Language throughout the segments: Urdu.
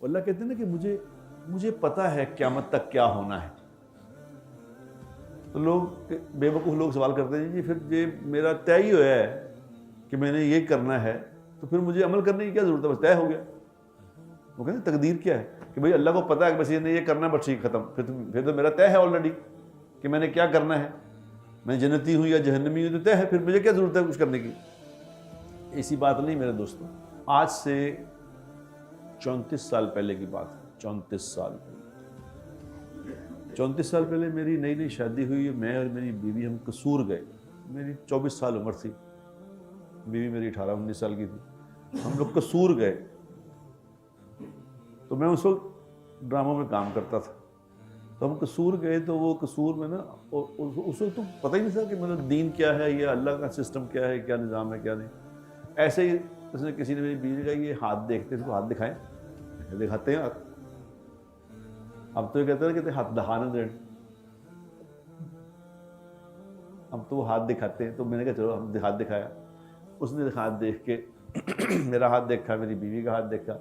اللہ کہتے ہیں نا کہ مجھے پتا ہے قیامت تک کیا ہونا ہے. تو لوگ بے وقوف لوگ سوال کرتے ہیں جی پھر یہ میرا طے ہی ہوا ہے کہ میں نے یہ کرنا ہے تو پھر مجھے عمل کرنے کی کیا ضرورت ہے, بس طے ہو گیا. وہ کہتے ہیں تقدیر کیا ہے کہ بھئی اللہ کو پتا ہے کہ بس یہ کرنا بس ٹھیک ختم, پھر تو میرا طے ہے آلریڈی کہ میں نے کیا کرنا ہے, میں جنتی ہوں یا جہنمی ہوں تو طے ہے, پھر مجھے کیا ضرورت ہے کچھ کرنے کی. ایسی بات نہیں میرے دوستوں. آج سے 34 سال پہلے کی بات ہے. 34 سال پہلے میری نئی شادی ہوئی, میں اور میری بیوی ہم قصور گئے. میری 24 سال عمر تھی, بیوی میری 18-19 سال کی تھی. ہم لوگ قصور گئے. تو میں اس وقت ڈراموں میں کام کرتا تھا. تو ہم قصور گئے تو وہ قصور میں نا اس وقت تو پتہ ہی نہیں تھا کہ مطلب دین کیا ہے یا اللہ کا سسٹم کیا ہے, کیا نظام ہے کیا نہیں. ایسے ہی اس نے کسی نے میری بیوی کہا یہ ہاتھ دیکھتے ہیں, اس کو ہاتھ دکھائیں. دکھاتے ہیں. اب تو یہ کہتے ہیں کہ ہاتھ دہانا دیں, اب تو وہ ہاتھ دکھاتے ہیں. تو میں نے کہا چلو ہم ہاتھ دکھایا. اس نے ہاتھ دیکھ کے میرا ہاتھ دیکھا, میری بیوی کا ہاتھ دیکھا.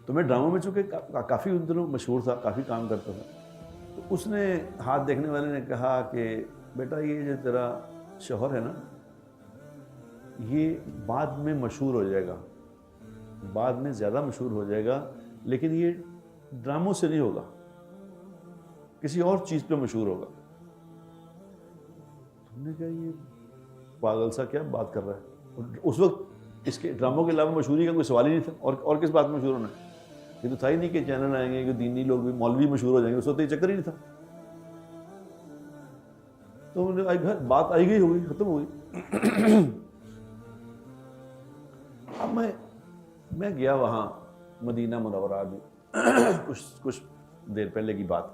تو میں ڈراموں میں چونکہ کافی ان دنوں مشہور تھا, کافی کام کرتا تھا. تو اس نے ہاتھ دیکھنے والے نے کہا کہ بیٹا یہ جو تیرا شوہر ہے نا یہ بعد میں مشہور ہو جائے گا, بعد میں زیادہ مشہور ہو جائے گا, لیکن یہ ڈراموں سے نہیں ہوگا, کسی اور چیز پہ مشہور ہوگا. ہم نے کہا یہ پاگل سا کیا بات کر رہا ہے. اس وقت اس کے ڈراموں کے علاوہ مشہوری کا کوئی سوال ہی نہیں تھا, اور کس بات میں مشہور ہونا ہے. یہ تو تھا ہی نہیں کہ چینل آئیں گے کہ دینی لوگ بھی مولوی مشہور ہو جائیں گے, اس وقت یہ چکر ہی نہیں تھا. تو بات آئی گئی ہوگی, ختم ہو گئی. اب میں گیا وہاں مدینہ منورہ میں, کچھ دیر پہلے کی بات.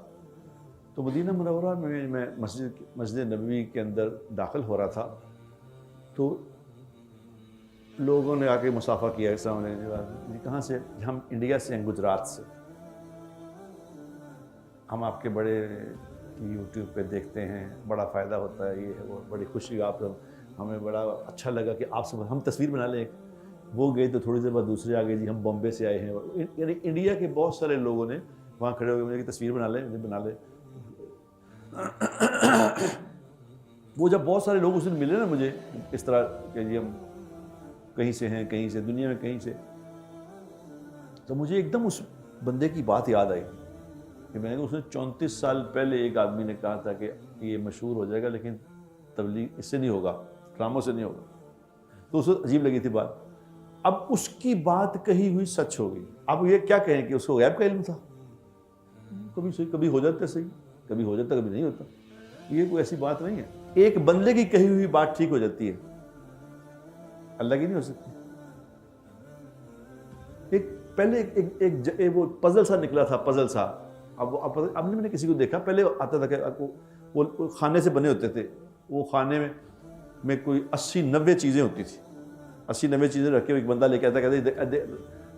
تو مدینہ منورہ میں مسجد نبوی کے اندر داخل ہو رہا تھا. تو لوگوں نے آ کے مصافحہ کیا, السلام علیکم جی کہاں سے, ہم انڈیا سے ہیں, گجرات سے. ہم آپ کے بڑے یوٹیوب پہ دیکھتے ہیں, بڑا فائدہ ہوتا ہے, یہ ہے وہ, بڑی خوشی آپ ہمیں بڑا اچھا لگا کہ آپ سے ہم تصویر بنا لیں. وہ گئے تو تھوڑی دیر بعد دوسرے آ گئے جی ہم بامبے سے آئے ہیں. یعنی انڈیا کے بہت سارے لوگوں نے وہاں کھڑے ہو گئے کہ تصویر بنا لیں, مجھے بنا لیں. وہ جب بہت سارے لوگ اس دن ملے نا مجھے اس طرح کہ جی ہم کہیں سے ہیں, کہیں سے, دنیا میں کہیں سے, تو مجھے ایک دم اس بندے کی بات یاد آئی کہ میں نے اس نے 34 سال پہلے ایک آدمی نے کہا تھا کہ یہ مشہور ہو جائے گا لیکن تبلیغ اس سے نہیں ہوگا, ڈراموں سے نہیں ہوگا. تو اس وقت عجیب لگی تھی بات. اب اس کی بات کہی ہوئی سچ ہو گئی. اب یہ کیا کہیں کہ اس کو غیب کا علم تھا, کبھی صحیح کبھی ہو جاتا صحیح, کبھی ہو جاتا کبھی نہیں ہوتا. یہ کوئی ایسی بات نہیں ہے. ایک بندے کی کہی ہوئی بات ٹھیک ہو جاتی ہے, اللہ کی نہیں ہو سکتی. ایک پہلے ایک وہ پزل سا نکلا تھا, پزل سا. اب نے کسی کو دیکھا, پہلے آتا تھا کہ وہ کھانے سے بنے ہوتے تھے. وہ کھانے میں کوئی 80-90 چیزیں ہوتی تھی, 80-90 چیزیں رکھ کے ایک بندہ لے کے آتا, کہتے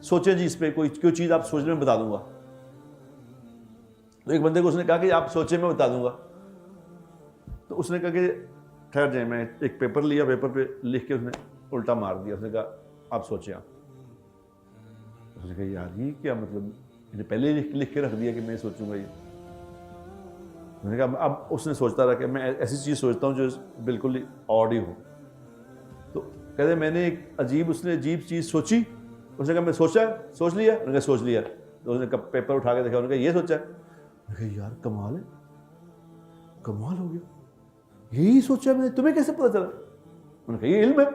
سوچیں جی اس پہ کوئی چیز آپ سوچنے میں بتا دوں گا. تو ایک بندے کو اس نے کہا کہ آپ سوچیں میں بتا دوں گا. تو اس نے کہا کہ ٹھہر جائیں. میں ایک پیپر لیا, پیپر پہ لکھ کے اس نے الٹا مار دیا. اس نے کہا آپ سوچیں. اس نے کہا یار یہ کیا مطلب, پہلے لکھ کے رکھ دیا کہ میں سوچوں گا. یہ میں نے کہا اب اس نے سوچتا رہا کہ میں ایسی چیز سوچتا ہوں جو بالکل آڈ ہی ہو. تو کہتے میں نے ایک عجیب چیز سوچی. اس نے کہا میں سوچ لیا. انہوں نے کہا سوچ لیا. تو اس نے پیپر اٹھا کے دیکھا, انہوں نے کہا یہ سوچا ہے. میں نے کہا یار کمال ہے, کمال ہو گیا, یہی سوچا میں نے, تمہیں کیسے پتا چلا؟ انہوں نے کہا یہ علم ہے.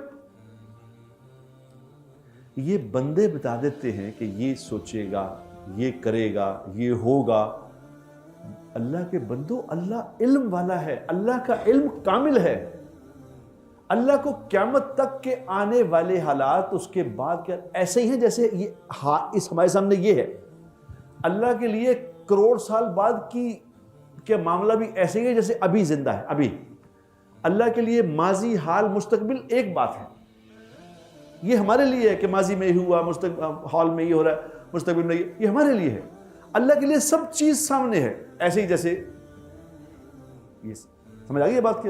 یہ بندے بتا دیتے ہیں کہ یہ سوچے گا, یہ کرے گا, یہ ہوگا. اللہ کے بندو, اللہ علم والا ہے, اللہ کا علم کامل ہے. اللہ کو قیامت تک کے آنے والے حالات اس کے بعد کیا ایسے ہی ہیں جیسے یہ اس ہمارے سامنے یہ ہے. اللہ کے لیے کروڑ سال بعد کے معاملہ بھی ایسے ہی ہے جیسے ابھی زندہ ہے. ابھی اللہ کے لیے ماضی, حال, مستقبل ایک بات ہے. یہ ہمارے لیے ہے کہ ماضی میں ہی ہوا, حال میں یہ ہو رہا ہے, مستقبل میں یہ ہمارے لیے ہے. اللہ کے لیے سب چیز سامنے ہے. ایسے ہی جیسے یہ سمجھ آ گئی یہ بات کہ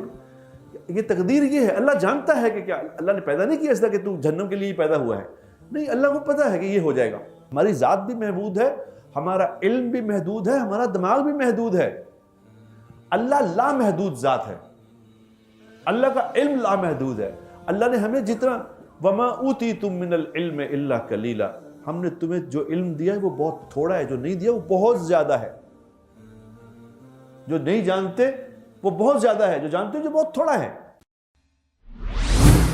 یہ تقدیر یہ ہے. اللہ جانتا ہے کہ کیا, اللہ نے پیدا نہیں کیا اس طرح کہ تو جہنم کے لیے پیدا ہوا ہے. نہیں, اللہ کو پتا ہے کہ یہ ہو جائے گا. ہماری ذات بھی محدود ہے، ہمارا علم بھی محدود ہے، ہمارا دماغ بھی محدود ہے۔ اللہ لامحدود ذات ہے، اللہ کا علم لامحدود ہے۔ اللہ نے ہمیں جتنا وَمَا أُوتِيتُم مِّنَ الْعِلْمِ إِلَّا قَلِيلًا، ہم نے تمہیں جو علم دیا ہے وہ بہت تھوڑا ہے، جو نہیں دیا وہ بہت زیادہ ہے۔ جو نہیں جانتے وہ بہت زیادہ ہے، جو جانتے ہیں جو بہت تھوڑا ہے۔